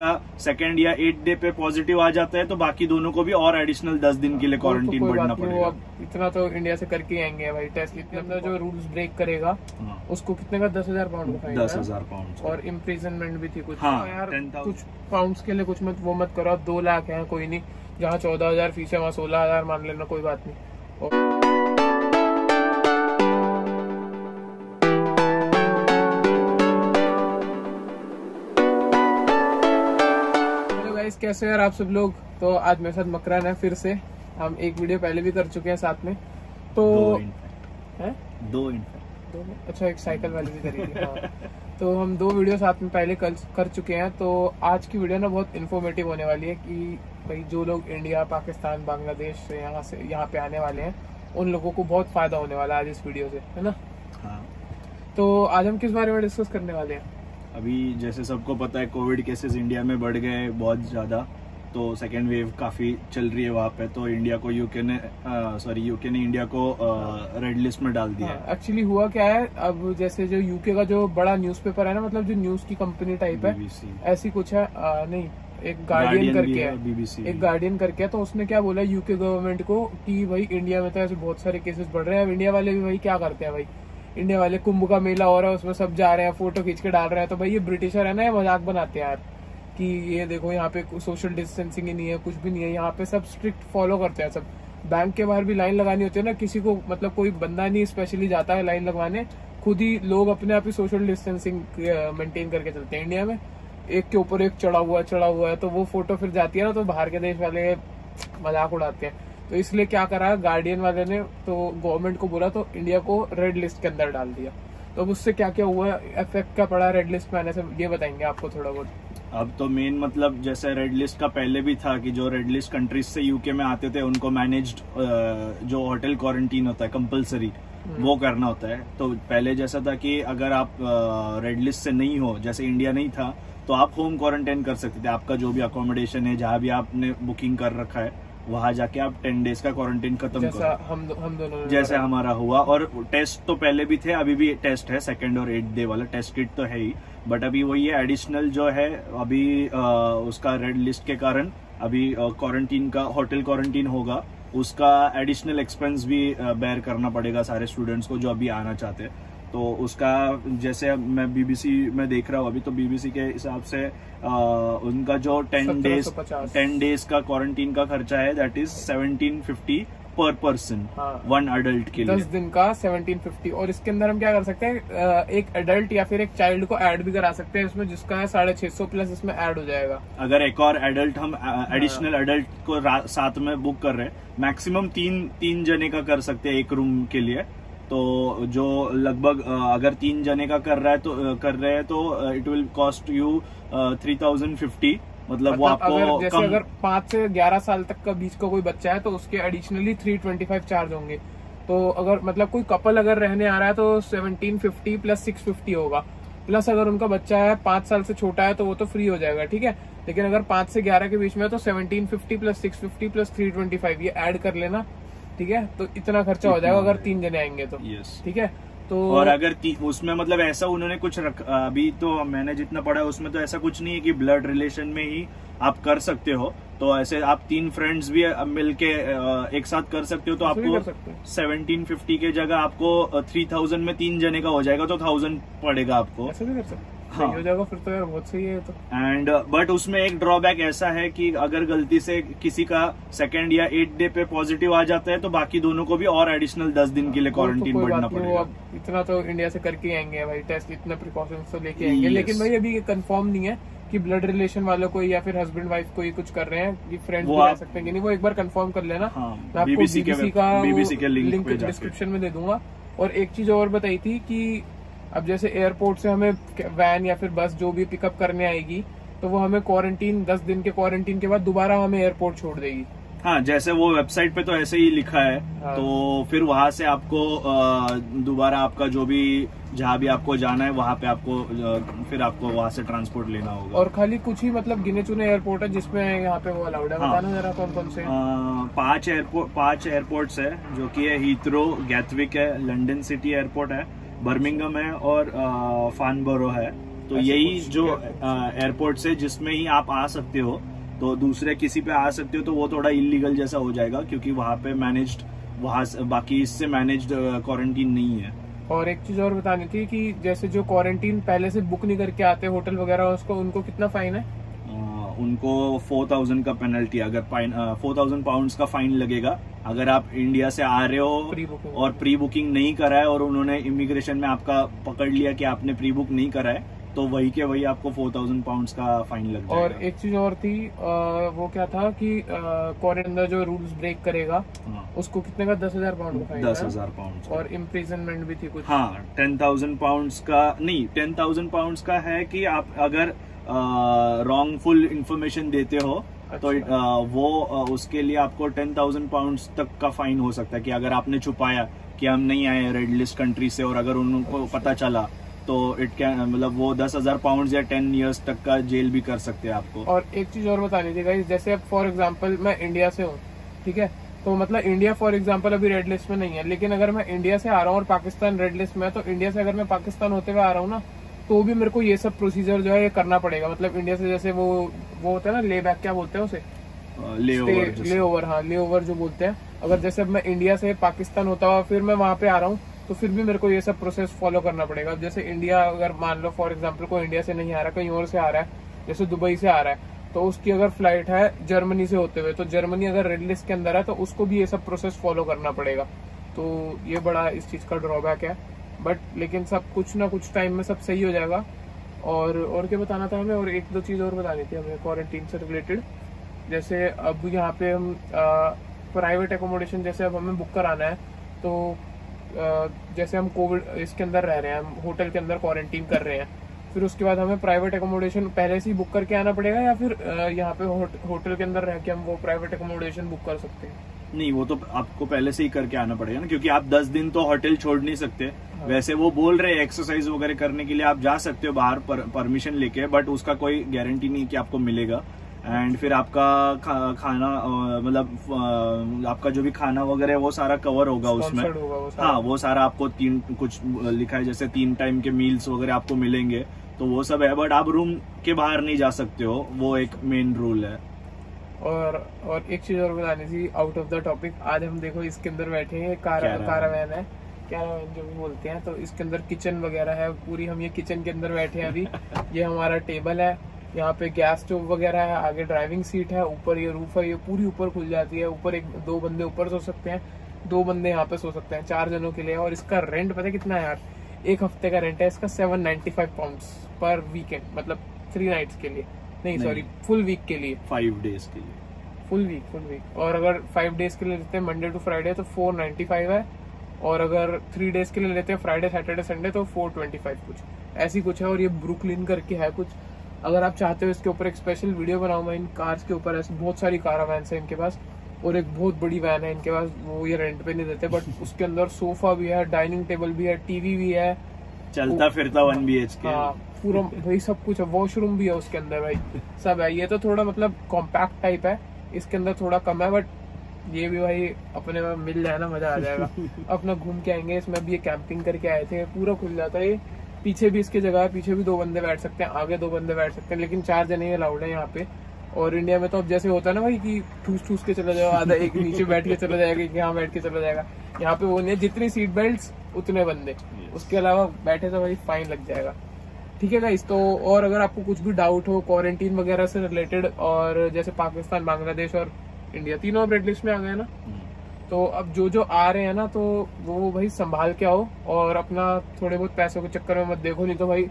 Second या 8 day पे positive आ जाता है तो बाकी दोनों को भी और एडिशनल 10 दिन के लिए क्वारंटीन बढ़ना पड़ेगा। अब इतना तो इंडिया से करके आएंगे भाई टेस्ट, इतना जो रूल्स ब्रेक करेगा उसको कितने का 10,000 पाउंड का फाइन, 10,000 पाउंड और इम्प्रिजनमेंट भी थी कुछ। हाँ, यार 10,000 कुछ पाउंड्स के लिए कुछ मत वो मत करो, 2 लाख है कोई नहीं, जहाँ 14,000 फीस है वहाँ 16,000 मान लेना, कोई बात नहीं। कैसे यार आप सब लोग, तो आज मेरे साथ मकरान है फिर से। हम एक वीडियो पहले भी कर चुके हैं साथ में, तो दो अच्छा एक साइकिल वाली भी करेंगे। हाँ। तो हम 2 वीडियो साथ में पहले कर चुके हैं। तो आज की वीडियो ना बहुत इन्फॉर्मेटिव होने वाली है कि भाई जो लोग इंडिया, पाकिस्तान, बांग्लादेश से यहाँ पे आने वाले हैं उन लोगों को बहुत फायदा होने वाला है आज इस वीडियो से, है ना। हाँ। तो आज हम किस बारे में डिस्कस करने वाले हैं? अभी जैसे सबको पता है कोविड केसेस इंडिया में बढ़ गए बहुत ज़्यादा, तो सेकेंड वेव काफ़ी चल रही है वहाँ पे। तो इंडिया को यूके ने इंडिया को रेड लिस्ट में डाल दिया है। एक्चुअली हुआ क्या है, अब जैसे जो यूके का जो बड़ा न्यूज़पेपर है ना, मतलब जो न्यूज़ की कंपनी टाइप है, ऐसी कुछ है नहीं, एक गार्डियन करके है, BBC एक गार्डियन करके है। तो उसने क्या बोला यूके गवर्नमेंट को कि भाई इंडिया में तो ऐसे बहुत सारे केसेस बढ़ रहे हैं। अब इंडिया वाले भी भाई क्या करते हैं, भाई इंडिया वाले कुंभ का मेला हो रहा है उसमें सब जा रहे हैं, फोटो खींच के डाल रहे हैं। तो भाई ये ब्रिटिशर है ना, ये मजाक बनाते हैं यार कि ये देखो यहाँ पे सोशल डिस्टेंसिंग ही नहीं है, कुछ भी नहीं है, यहाँ पे सब स्ट्रिक्ट फॉलो करते हैं सब। बैंक के बाहर भी लाइन लगानी होती है ना, किसी को मतलब कोई बंदा नहीं स्पेशली जाता है लाइन लगवाने, खुद ही लोग अपने आप ही सोशल डिस्टेंसिंग मेंटेन करके चलते हैं। इंडिया में एक के ऊपर एक चढ़ा हुआ है, तो वो फोटो फिर जाती है ना, तो बाहर के देश वाले मजाक उड़ाते हैं। तो इसलिए क्या करा गार्डियन वाले ने, तो गवर्नमेंट को बोला तो इंडिया को रेड लिस्ट के अंदर डाल दिया। तो अब उससे क्या क्या हुआ, इफेक्ट क्या पड़ा रेड लिस्ट में आने से, ये बताएंगे आपको थोड़ा बहुत। अब तो मेन मतलब जैसे रेड लिस्ट का पहले भी था कि जो रेड लिस्ट कंट्रीज से यूके में आते थे उनको मैनेज्ड जो होटल क्वारंटीन होता है कंपलसरी वो करना होता है। तो पहले जैसा था कि अगर आप रेड लिस्ट से नहीं हो, जैसे इंडिया नहीं था, तो आप होम क्वारंटाइन कर सकते थे। आपका जो भी अकोमोडेशन है, जहाँ भी आपने बुकिंग कर रखा है, वहां जाके आप 10 डेज का क्वारंटाइन खत्म करो, हम दोनों जैसे हमारा हुआ। और टेस्ट तो पहले भी थे, अभी भी टेस्ट है, सेकंड और 8 डे वाला टेस्ट किट तो है ही, बट अभी वही है एडिशनल जो है अभी उसका रेड लिस्ट के कारण अभी क्वारंटीन का होटल क्वारंटीन होगा, उसका एडिशनल एक्सपेंस भी बेयर करना पड़ेगा सारे स्टूडेंट्स को जो अभी आना चाहते हैं। तो उसका जैसे मैं BBC में देख रहा हूँ अभी, तो BBC के हिसाब से उनका जो 10 डेज का क्वारंटीन का खर्चा है दैट इज 1750 पर पर्सन, वन अडल्ट के लिए 10 दिन का 1750। और इसके अंदर हम क्या कर सकते हैं, एक अडल्ट या फिर एक चाइल्ड को ऐड भी करा सकते हैं इसमें, जिसका है 650 प्लस इसमें ऐड हो जाएगा। अगर एक और एडल्ट हम एडिशनल एडल्ट को साथ में बुक कर रहे हैं, मैक्सिमम 3 जने का कर सकते हैं एक रूम के लिए। तो जो लगभग अगर 3 जने का कर रहे हैं तो इट विल कॉस्ट यू 3050, मतलब वो आपको अगर 5 से 11 साल तक का बीच का कोई बच्चा है तो उसके एडिशनली 325 चार्ज होंगे। तो अगर मतलब कोई कपल अगर रहने आ रहा है तो 1750 प्लस 650 होगा, प्लस अगर उनका बच्चा है 5 साल से छोटा है तो वो तो फ्री हो जाएगा, ठीक है। लेकिन अगर 5 से 11 के बीच में है तो 1750 प्लस 650 प्लस 325 ये ऐड कर लेना, ठीक है। तो इतना खर्चा हो जाएगा अगर 3 जने आएंगे तो, ठीक है। तो और अगर उसमें मतलब ऐसा उन्होंने कुछ अभी तो मैंने जितना पढ़ा है उसमें तो ऐसा कुछ नहीं है कि ब्लड रिलेशन में ही आप कर सकते हो। तो ऐसे आप 3 फ्रेंड्स भी मिलके एक साथ कर सकते हो, तो आपको 1750 के जगह आपको 3000 में 3 जने का हो जाएगा, तो 1000 पड़ेगा आपको। ऐसा भी कर सकते हाँ हो जाएगा फिर तो यार, बहुत सही है तो। एंड बट उसमें एक ड्रॉबैक ऐसा है कि अगर गलती से किसी का सेकेंड या 8 डे पे पॉजिटिव आ जाता है तो बाकी दोनों को भी और एडिशनल 10 दिन के लिए क्वारंटीन बढ़ना पड़ेगा। इतना तो इंडिया से करके आएंगे भाई टेस्ट, इतने प्रिकॉशंस तो लेके आएंगे। लेकिन भाई अभी कंफर्म नहीं है कि ब्लड रिलेशन वालों को या फिर हस्बैंड वाइफ को ही कुछ कर रहे हैं कि फ्रेंड्स भी रह सकते हैं कि नहीं, वो एक बार कंफर्म कर लेना। मैं आपको BBC का लिंक डिस्क्रिप्शन में दे दूंगा। और एक चीज और बताई थी कि अब जैसे एयरपोर्ट से हमें वैन या फिर बस जो भी पिकअप करने आएगी तो वो हमें क्वारंटीन 10 दिन के क्वारंटीन के बाद दोबारा हमें एयरपोर्ट छोड़ देगी। हाँ, जैसे वो वेबसाइट पे तो ऐसे ही लिखा है। हाँ। तो फिर वहां से आपको दोबारा आपका जो भी जहाँ भी आपको जाना है वहां पे आपको फिर आपको वहां से ट्रांसपोर्ट लेना होगा। और खाली कुछ ही मतलब गिने चुने एयरपोर्ट है जिसमें यहाँ पे वो अलाउड है। बताना जरा कौन कौन से। 5 एयरपोर्ट्स है जो कि है हीथ्रो, गैथविक है, लंदन सिटी एयरपोर्ट है, बर्मिंघम है और फानबरो है। तो यही जो एयरपोर्ट से जिसमें ही आप आ सकते हो, तो दूसरे किसी पे आ सकते हो तो वो थोड़ा इलीगल जैसा हो जाएगा, क्योंकि वहाँ पे मैनेज्ड, वहाँ बाकी इससे मैनेज्ड क्वारंटीन नहीं है। और एक चीज और बतानी थी कि जैसे जो क्वारंटीन पहले से बुक नहीं करके आते होटल वगैरह, उसको उनको कितना फाइन है? उनको 4000 का पेनल्टी, अगर 4000 पाउंड्स का फाइन लगेगा अगर आप इंडिया से आ रहे हो और प्री बुकिंग नहीं करा है और उन्होंने इमिग्रेशन में आपका पकड़ लिया कि आपने प्री बुक नहीं करा है, तो वही के वही आपको 4000 पाउंड्स का फाइन लग जाएगा। और एक चीज और थी, वो क्या था कि क्वारंटाइन अंदर जो रूल्स ब्रेक करेगा उसको कितने का 10,000 पाउंड का फाइन, 10,000 पाउंड। और इम्प्रिजनमेंट भी थी कुछ। हाँ, 10,000 पाउंड्स का नहीं, 10,000 पाउंड्स का है कि आप अगर रॉन्गफुल इंफॉर्मेशन देते हो, अच्छा। तो वो उसके लिए आपको 10,000 पाउंड्स तक का फाइन हो सकता है, कि अगर आपने छुपाया कि हम नहीं आए रेड लिस्ट कंट्री से और अगर उनको पता चला तो इट कैन, मतलब वो 10,000 पाउंड या 10 इयर्स तक का जेल भी कर सकते हैं आपको। और एक चीज और बतानी थी गाइस, जैसे अब फॉर एग्जांपल मैं इंडिया से हूँ, ठीक है, तो मतलब इंडिया फॉर एग्जांपल अभी रेड लिस्ट में नहीं है, लेकिन अगर मैं इंडिया से आ रहा हूँ और पाकिस्तान रेड लिस्ट में है, तो इंडिया से अगर मैं पाकिस्तान होते हुए आ रहा हूँ ना, तो भी मेरे को ये सब प्रोसीजर जो है ये करना पड़ेगा। मतलब इंडिया से जैसे वो होता है ना ले बैक, क्या बोलते हैं उसे, ले ओवर, हाँ ले ओवर जो बोलते हैं। अगर जैसे अब मैं इंडिया से पाकिस्तान होता हुआ फिर मैं वहां पे आ रहा हूँ, तो फिर भी मेरे को ये सब प्रोसेस फॉलो करना पड़ेगा। अब जैसे इंडिया, अगर मान लो फॉर एग्जांपल कोई इंडिया से नहीं आ रहा, कहीं और से आ रहा है, जैसे दुबई से आ रहा है, तो उसकी अगर फ्लाइट है जर्मनी से होते हुए, तो जर्मनी अगर रेड लिस्ट के अंदर है तो उसको भी ये सब प्रोसेस फॉलो करना पड़ेगा। तो ये बड़ा इस चीज का ड्रॉबैक है, बट लेकिन सब कुछ ना कुछ टाइम में सब सही हो जाएगा। और क्या बताना था हमें, और एक दो चीज और बतानी थी हमें क्वारंटीन से रिलेटेड। जैसे अब यहाँ पे हम प्राइवेट एकोमोडेशन जैसे अब हमें बुक कराना है, तो जैसे हम कोविड इसके अंदर रह रहे हैं, हम होटल के अंदर क्वारंटीन कर रहे हैं, फिर उसके बाद हमें प्राइवेट एकोमोडेशन पहले से ही बुक करके आना पड़ेगा, या फिर यहाँ पे होटल के अंदर रह के हम वो प्राइवेट एकोमोडेशन बुक कर सकते हैं? नहीं, वो तो आपको पहले से ही करके आना पड़ेगा ना, क्योंकि आप 10 दिन तो होटल छोड़ नहीं सकते। हाँ। वैसे वो बोल रहे हैं एक्सरसाइज वगैरह करने के लिए आप जा सकते हो बाहर परमिशन लेके, बट उसका कोई गारंटी नहीं कि आपको मिलेगा। एंड फिर आपका खाना, मतलब आपका जो भी खाना वगैरह है वो सारा कवर होगा उसमें। हाँ, वो सारा आपको कुछ लिखा है जैसे 3 टाइम के मील्स वगैरह आपको मिलेंगे, तो वो सब है, बट आप रूम के बाहर नहीं जा सकते हो, वो एक मेन रूल है। और एक चीज और बतानी थी आउट ऑफ द टॉपिक। आज हम देखो इसके अंदर बैठे हैं, कारावैन है, कैरावैन जो भी बोलते हैं, तो इसके अंदर किचन वगैरह है पूरी। हम ये किचन के अंदर बैठे हैं अभी। ये हमारा टेबल है, यहाँ पे गैस स्टोव वगैरह है, आगे ड्राइविंग सीट है, ऊपर ये रूफ है, ये पूरी ऊपर खुल जाती है। ऊपर 2 बंदे ऊपर सो सकते हैं, 2 बंदे यहाँ पे सो सकते हैं, 4 जनों के लिए। और इसका रेंट पता है कितना है यार? 1 हफ्ते का रेंट है इसका 795 पाउंड्स पर वीकेंड, मतलब 3 नाइट्स के लिए, नहीं सॉरी फुल वीक के लिए, 5 डेज के लिए, फुल वीक। और अगर 5 डेज के लिए लेते हैं मंडे टू फ्राइडे तो 495 है, और अगर 3 डेज के लिए लेते हैं फ्राइडे सैटरडे संडे तो 425 कुछ ऐसी कुछ है। और ये ब्रुकलिन करके है कुछ। अगर आप चाहते हो इसके ऊपर एक स्पेशल वीडियो बनाऊं मैं इन कार्स के ऊपर, ऐसे बहुत सारी कार वैन है इनके पास, और एक बहुत बड़ी वैन है इनके पास, वो ये रेंट पे नहीं देते, बट उसके अंदर सोफा भी है, डाइनिंग टेबल भी है, टीवी भी है, चलता फिरता 1 BHK। हाँ, पूरा भाई सब कुछ है, वॉशरूम भी है उसके अंदर भाई, सब है। ये तो थोड़ा मतलब कॉम्पैक्ट टाइप है, इसके अंदर थोड़ा कम है, बट ये भी भाई अपने में मिल जाए ना मजा आ जाएगा। अपना घूम के आएंगे। इसमें भी ये कैंपिंग करके आए थे, पूरा खुल जाता है। ये पीछे भी इसकी जगह है, पीछे भी 2 बंदे बैठ सकते हैं, आगे 2 बंदे बैठ सकते हैं, लेकिन 4 जने अलाउड है यहाँ पे। और इंडिया में तो अब जैसे होता है ना भाई कि ठूस के चला जाओ, आधा एक नीचे बैठ के चला जाएगा, कि यहाँ बैठ के चला जाएगा। यहाँ पे वो नहीं, जितनी सीट बेल्ट उतने बंदे, उसके अलावा बैठे तो भाई फाइन लग जाएगा। ठीक है गाइस, तो और अगर आपको कुछ भी डाउट हो क्वारंटीन वगैरह से रिलेटेड, और जैसे पाकिस्तान, बांग्लादेश और इंडिया तीनों रेड लिस्ट में आ गए ना, तो अब जो आ रहे हैं ना, तो वो भाई संभाल के आओ, और अपना थोड़े बहुत पैसों के चक्कर में मत देखो, नहीं तो भाई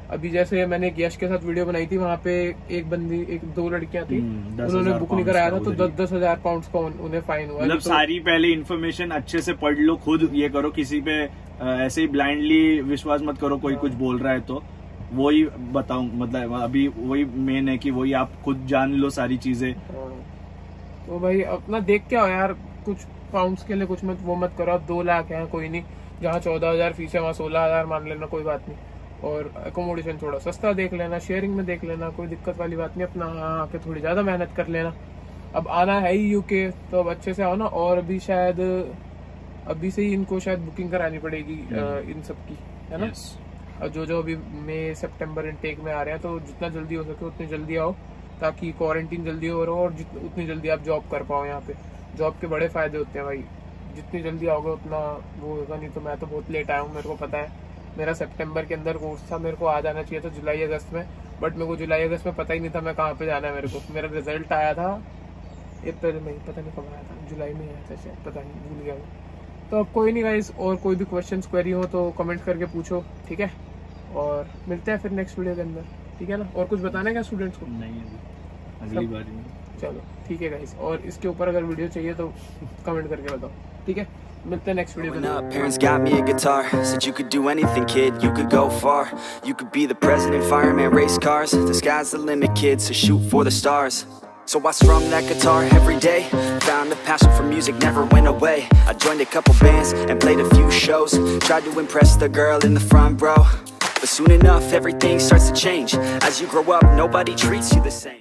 अभी जैसे मैंने एक यश के साथ वीडियो बनाई थी, वहाँ पे एक बंदी, 2 लड़कियां थी, उन्होंने बुक नहीं कराया था, तो 10,000 पाउंड का उन्हें फाइन हुआ। मतलब सारी पहले इन्फॉर्मेशन अच्छे से पढ़ लो, खुद ये करो, किसी पे ऐसे ही ब्लाइंडली विश्वास मत करो, कोई कुछ बोल रहा है तो वही बताऊं, मतलब अभी वही मेन है कि वही आप खुद जान लो सारी चीजें। तो भाई अपना देख के आओ यार, कुछ पाउंड्स के लिए कुछ मत करो। अब 2 लाख है, कोई नहीं, जहाँ 14,000 फीस है वहाँ 16,000 मान लेना, कोई बात नहीं। और एकोमोडेशन थोड़ा सस्ता देख लेना, शेयरिंग में देख लेना, कोई दिक्कत वाली बात नहीं। अपना आके थोड़ी ज्यादा मेहनत कर लेना। अब आना है ही यूके, तो अब अच्छे से आओ ना। और अभी शायद अभी से ही इनको शायद बुकिंग करानी पड़ेगी इन सब की, है ना? और जो अभी मई सितंबर इनटेक में आ रहे हैं, तो जितना जल्दी हो सके उतनी जल्दी आओ, ताकि क्वारंटीन जल्दी हो रहा हो और उतनी जल्दी आप जॉब कर पाओ। यहाँ पे जॉब के बड़े फायदे होते हैं भाई, जितनी जल्दी आओगे उतना वो होगा। नहीं तो मैं तो बहुत लेट आया हूँ, मेरे को पता है। मेरा सितंबर के अंदर कोर्स था, मेरे को आ जाना चाहिए था जुलाई अगस्त में, बट मेरे को जुलाई अगस्त में पता ही नहीं था मैं कहाँ पे जाना है मेरे को। मेरा रिजल्ट आया था अप्रैल में, पता नहीं कब आया था, जुलाई में आया था शायद, पता नहीं, भूल गया। तो अब कोई नहीं गाइस, और कोई भी क्वेश्चंस क्वेरी हो तो कमेंट करके पूछो, ठीक है। और मिलते हैं फिर नेक्स्ट वीडियो के अंदर, ठीक है ना। और कुछ बताना है क्या स्टूडेंट्स को? नहीं, अगली बार। चलो ठीक है गाइस, और इसके ऊपर अगर वीडियो चाहिए तो कमेंट करके बताओ, ठीक है। मिलते हैं नेक्स्ट वीडियो में। Parents got me a guitar, said you could do anything, kid, you could go far. You could be the president, fireman, race cars. The sky's the limit, kid, so shoot for the stars. So I strummed that guitar every day, found a passion for music, never went away. I joined a couple bands and played a few shows, tried to impress the girl in the front row. But soon enough everything starts to change. As you grow up nobody treats you the same.